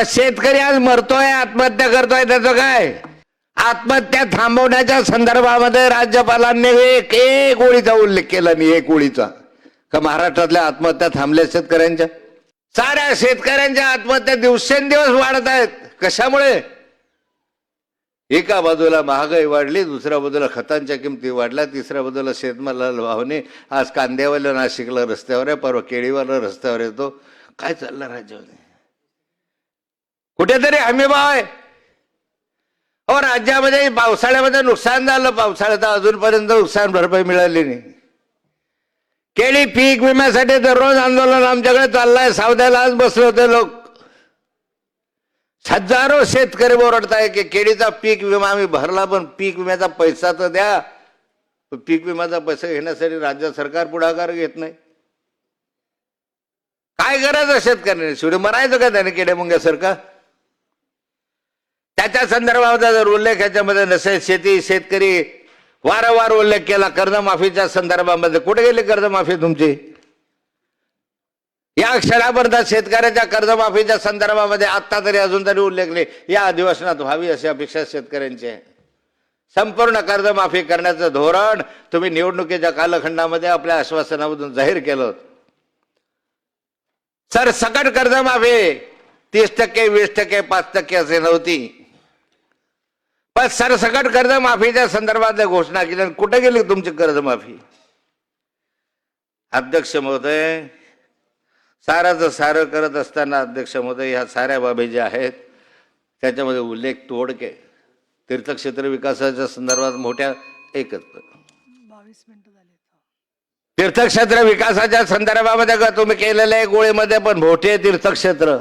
पण शेतकरी आज मरतोय, आत्महत्या करतोय, त्याचं काय? आत्महत्या थांबवण्याच्या संदर्भामध्ये राज्यपालांनी एक ओळीचा उल्लेख केला नाही, एक ओळीचा, का महाराष्ट्रातल्या आत्महत्या थांबल्या शेतकऱ्यांच्या? साऱ्या शेतकऱ्यांच्या आत्महत्या दिवसेंदिवस वाढत आहेत. कशामुळे? एका बाजूला महागाई वाढली, दुसऱ्या बाजूला खतांच्या किमती वाढल्या, तिसऱ्या बाजूला शेतमालाला भावने. आज कांद्यावाला नाशिकला रस्त्यावर आहे, परवा केळीवाला रस्त्यावर येतो. काय चाललं राज्यामध्ये? कुठेतरी हमीभाव आहे. हो, राज्यामध्ये पावसाळ्यामध्ये नुकसान झालं, पावसाळ्यात अजूनपर्यंत नुकसान भरपाई मिळाली नाही. केळी पीक विम्यासाठी दररोज आंदोलन आमच्याकडे चाललंय. सावद्याला आज बसले होते लोक. हजारो शेतकरी ओरडताय की केळीचा पीक विमा आम्ही भरला, पण पीक विम्याचा पैसा तर द्या. पीक विम्याचा पैसा घेण्यासाठी राज्य सरकार पुढाकार घेत नाही. काय करायचं शेतकऱ्याने? शेवटी मरायचं का त्याने किडेमुंग्यासारखं? त्याच्या संदर्भामध्ये जर उल्लेख याच्यामध्ये नसेल, शेतकरी वारंवार उल्लेख केला कर्जमाफीच्या संदर्भामध्ये. कुठे गेली कर्जमाफी तुमची? या क्षणापर्यंत शेतकऱ्याच्या कर्जमाफीच्या संदर्भामध्ये आता तरी अजून तरी उल्लेख नाही. या अधिवेशनात व्हावी अशी अपेक्षा शेतकऱ्यांची आहे. संपूर्ण कर्जमाफी करण्याचं धोरण तुम्ही निवडणुकीच्या कालखंडामध्ये आपल्या आश्वासनामधून जाहीर केलं होतं. सरसकट कर्जमाफी 30%, 20%, 5% असे नव्हती, पण सरसकट कर्जमाफीच्या संदर्भातल्या घोषणा केल्या. कुठे गेली तुमची कर्जमाफी? अध्यक्ष महोदय, साराचं सारं करत असताना अध्यक्ष महोदय ह्या साऱ्या बाबी ज्या आहेत त्याच्यामध्ये उल्लेख तोडके तीर्थक्षेत्र विकासाच्या संदर्भात मोठ्या एकच 22 मिनिटं झाली. तीर्थक्षेत्र विकासाच्या संदर्भामध्ये का तुम्ही केलेल्या गोळीमध्ये पण मोठे तीर्थक्षेत्र,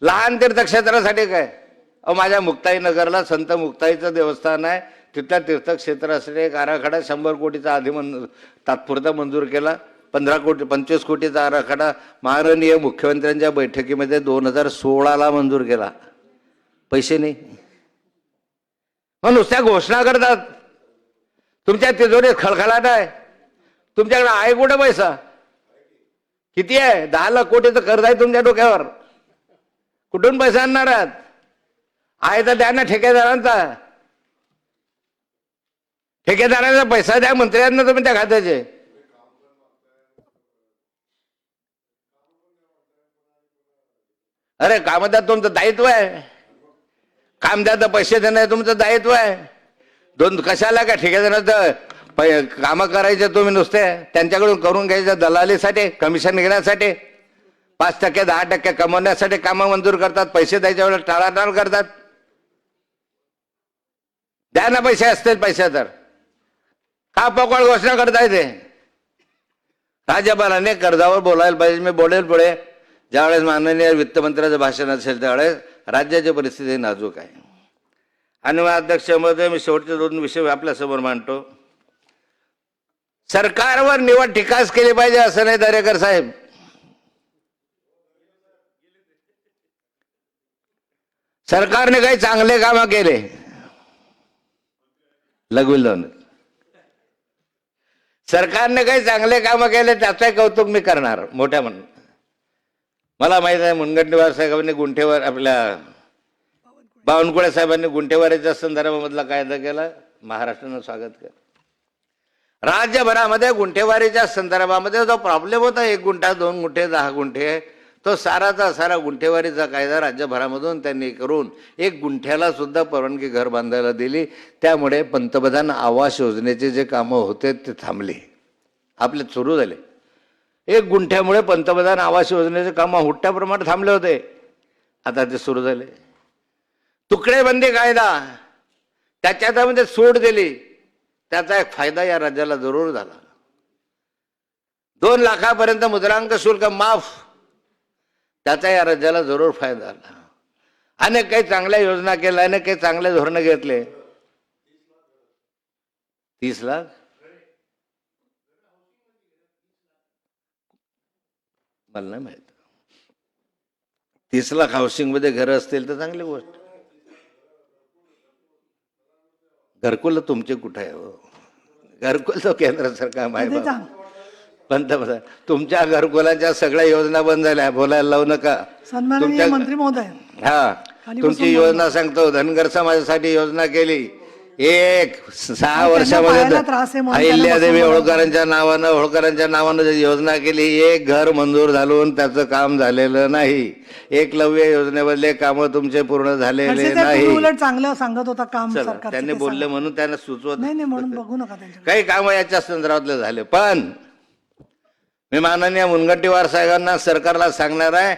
लहान तीर्थक्षेत्रासाठी काय? माझ्या मुक्ताईनगरला संत मुक्ताईचं देवस्थान आहे, तिथल्या तीर्थक्षेत्रासाठी एक आराखडा 100 कोटीचा आधी तात्पुरता मंजूर केला. 25 कोटीचा आराखडा माननीय मुख्यमंत्र्यांच्या बैठकीमध्ये 2016ला मंजूर केला. पैसे नाही, मग नुसत्या घोषणा करतात. तुमच्या तिजोरीत खळखळाट आहे. तुमच्याकडे आहे कुठे पैसा? किती आहे? 10 लाख कोटीचं कर्ज आहे तुमच्या डोक्यावर. कुठून पैसा आणणार आहात? आहे तर द्या ना ठेकेदारांचा. ठेकेदारांचा पैसा द्या मंत्र्यांना तुम्ही त्या खात्याचे. अरे काम द्या, तुमचं दायित्व आहे. काम द्या तर पैसे देणं तुमचं दायित्व आहे. कशाला का ठेकेदाराचं कामं करायचे तुम्ही नुसते त्यांच्याकडून करून घ्यायचं दलालीसाठी, कमिशन घेण्यासाठी, 5%, 10% कमवण्यासाठी कामं मंजूर करतात. पैसे द्यायच्या वेळेला टाळाटाळ करतात. द्या ना पैसे असतील. पैसे तर का पोकळ घोषणा करताय? ते राज्यपालाने कर्जावर बोलायला पाहिजे. मी बोलेल पुढे ज्यावेळेस माननीय वित्तमंत्र्याचं भाषण असेल त्यावेळेस. राज्याची परिस्थिती नाजूक आहे. आणि अध्यक्ष महोदय, मी शेवटचे 2 विषय आपल्यासमोर मांडतो. सरकारवर निवड टीकाच केली पाहिजे असं नाही दरेकर साहेब. सरकारने काही चांगले कामं केले लगविलं. सरकारने काही चांगले कामं केले त्याचं कौतुक मी करणार मोठ्या म्हणून. मला माहित आहे मुनगंटीवार साहेबांनी गुंठेवार, आपल्या बावनकुळे साहेबांनी गुंठेवारीच्या संदर्भामधला कायदा केला. महाराष्ट्रानं स्वागत केलं. राज्यभरामध्ये गुंठेवारीच्या संदर्भामध्ये जो प्रॉब्लेम होता 1 गुंठा, 2 गुंठे, 10 गुंठे, तो साराचा सारा गुंठेवारीचा कायदा राज्यभरामधून त्यांनी करून 1 गुंठ्याला सुद्धा परवानगी घर बांधायला दिली. त्यामुळे पंतप्रधान आवास योजनेचे जे कामं होते ते थांबले, आपले सुरू झाले. 1 गुंठ्यामुळे पंतप्रधान आवास योजनेचे कामं मोठ्या प्रमाणात थांबले होते, आता ते सुरू झाले. तुकडेबंदी कायदा, त्याच्यामध्ये सूट दिली, त्याचा एक फायदा या राज्याला जरूर झाला. 2 लाखापर्यंत मुद्रांक शुल्क माफ, त्याचा या राज्याला जरूर फायदा झाला. अनेक काही चांगल्या योजना केल्या, अनेक काही चांगले धोरण घेतले. 30 लाख मला नाही माहित. 30 लाख हाऊसिंग मध्ये घर असतील तर चांगली गोष्ट. घरकुल तुमचे कुठे आहे? घरकुल तो केंद्र सरकार माहिती. पंतप्रधान तुमच्या घरकुलाच्या सगळ्या योजना बंद झाल्या. बोलायला लावू नका. सन्माननीय मंत्री महोदय, हा तुमची योजना सांगतो. धनगर समाजासाठी योजना केली. 6 वर्षामध्ये पायाला त्रास आहे म्हणून अहिल्यादेवी त्यांना होळकरांच्या नावानं जी योजना केली, एक घर मंजूर झालं त्याचं काम झालेलं नाही. एकलव्य योजनेमधले काम तुमचे पूर्ण झालेले नाही. उलट चांगलं सांगत होता काम चला, सरकारचं त्यांनी ते बोलले सांगा. म्हणून त्यांना सुचवत नाही नाही म्हणून बघू नका त्यांच्याकडे. काही काम याच्या संदर्भातले झाले. पण मी माननीय मुनगंटीवार साहेबांना सरकारला सांगणार आहे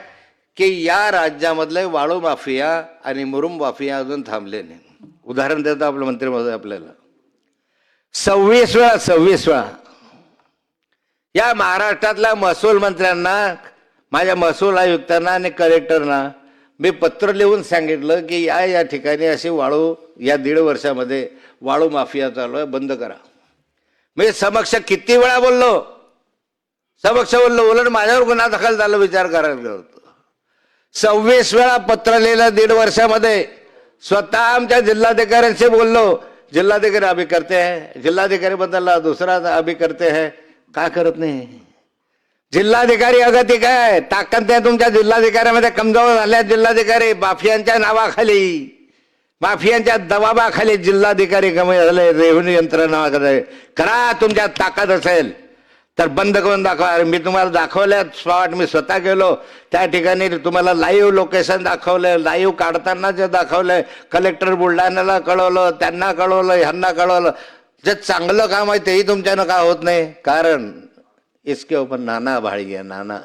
की या राज्यामधले वाळू माफिया आणि मुरुम माफिया अजून थांबले नाही. उदाहरण देतो आपलं मंत्री महोदय आपल्याला. 26 वेळा या महाराष्ट्रातल्या महसूल मंत्र्यांना, माझ्या महसूल आयुक्तांना आणि कलेक्टरना मी पत्र लिहून सांगितलं की या ठिकाणी अशी वाळू या 1.5 वर्षामध्ये वाळू माफिया चालू आहे, बंद करा. मी समक्ष किती वेळा बोललो, उलट माझ्यावर गुन्हा दाखल झाला विचार करायला होतो. 26 वेळा पत्र लिहिलं 1.5 वर्षामध्ये. स्वतः आमच्या जिल्हाधिकाऱ्यांशी बोललो. जिल्हाधिकारी अभी करते हैं, जिल्हाधिकारी बदलला दुसरा अभी करते हैं. का करत नाही जिल्हाधिकारी? अगती काय ताकद आहे तुमच्या जिल्हाधिकाऱ्यामध्ये? कमजोर झाल्या जिल्हाधिकारी. माफियांच्या नावाखाली, माफियांच्या दबावाखाली जिल्हाधिकारी कमी झाले. रेव्हेन्यू यंत्रणा करा, तुमच्या ताकद असेल तर बंद करून दाखवा. मी तुम्हाला दाखवल्या स्पॉट, मी स्वतः गेलो त्या ठिकाणी, तुम्हाला लाईव्ह लोकेशन दाखवलं, लाईव्ह काढताना जे दाखवलंय. कलेक्टर बुलढाण्याला कळवलं, त्यांना कळवलं, ह्यांना कळवलं. जे चांगलं काम आहे तेही तुमच्यानं का होत नाही? कारण इसके ऊपर नाना भाळी आहे. नाना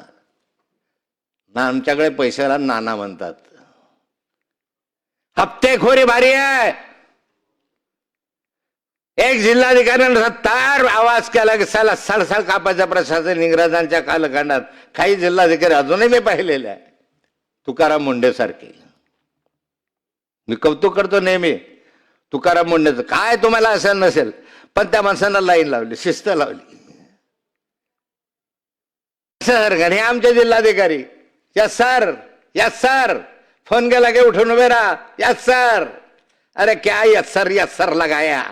आमच्याकडे पैशाला नाना म्हणतात. हप्तेखोरी भारी आहे. एक जिल्हाधिकाऱ्याने 70 आवाज केला की साला सळसळ कापायचा प्रशासन इंग्रजांच्या कालखंडात. काही जिल्हाधिकारी अजूनही मी पाहिलेले आहे, तुकाराम मुंडे सारखे. मी कौतुक करतो नेहमी तुकाराम मुंडेचं. काय तुम्हाला असेल नसेल, पण त्या माणसांना लाईन लावली, शिस्त लावली. सर हे आमचे जिल्हाधिकारी, यस सर, फोन केला की उठून उभे राहा, यस सर. अरे क्या यस सर लगाया?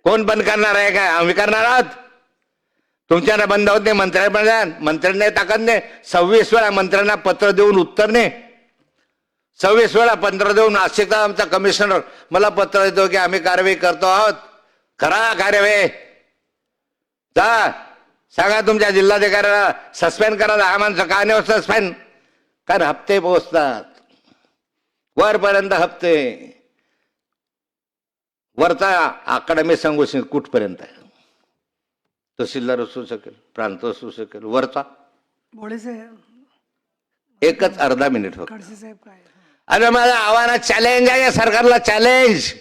कोण बंद करणार आहे? काय आम्ही करणार आहोत? तुमच्याना बंद होत नाही. मंत्र्यांनी ताकद नाही. 26 वेळा मंत्र्यांना पत्र देऊन उत्तर नाही. 26 वेळा पत्र देऊन नाशिकचा आमचा कमिशनर मला पत्र देतो की आम्ही कारवाई करतो आहोत. करा कारवाई. जा सांगा तुमच्या जिल्हाधिकाऱ्याला सस्पेंड करा. हा माणसं का नाही सस्पेंड? कारण हप्ते पोहोचतात वरपर्यंत. हप्ते वरचा आकडा मी सांगू शकेल कुठपर्यंत आहे. तहसीलदार असू शकेल, प्रांत असू शकेल, वरचा एकच अर्धा मिनिट फक्त. अरे माझं आव्हान चॅलेंज आहे या सरकारला, चॅलेंज.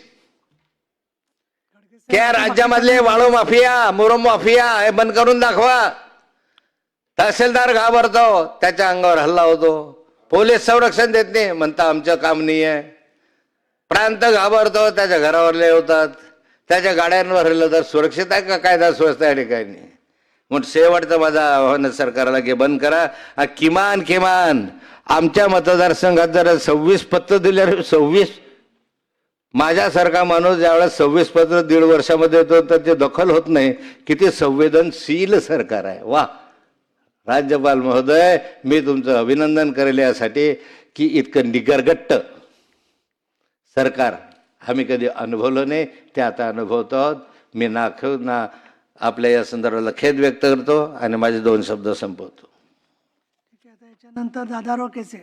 त्या राज्यामधले वाळू माफिया, मुरुम माफिया हे बंद करून दाखवा. तहसीलदार घाबरतो, त्याच्या अंगावर हल्ला होतो. पोलीस संरक्षण देत नाही, म्हणता आमचं काम नाही आहे. प्रांत घाबरतो, त्याच्या घरावरले होतात. त्याच्या गाड्यांवर हल्लं तर सुरक्षित आहे का कायदा सुव्यवस्था या ठिकाणी? मग शेवटचं माझं आव्हान सरकारला की बंद करा. किमान आमच्या मतदारसंघात जर 26 पत्र दिले, 26, माझ्यासारखा माणूस ज्यावेळेस 26 पत्र 1.5 वर्षामध्ये येतो तर ते दखल होत नाही. किती संवेदनशील सरकार आहे. वा राज्यपाल महोदय, मी तुमचं अभिनंदन करेल यासाठी की इतकं निगरगट्ट सरकार आम्ही कधी अनुभवलं नाही, ते आता अनुभवतो आहोत. मी ना आपल्या या संदर्भाला खेद व्यक्त करतो आणि माझे 2 शब्द संपवतो. याच्यानंतर दादाराव केसे.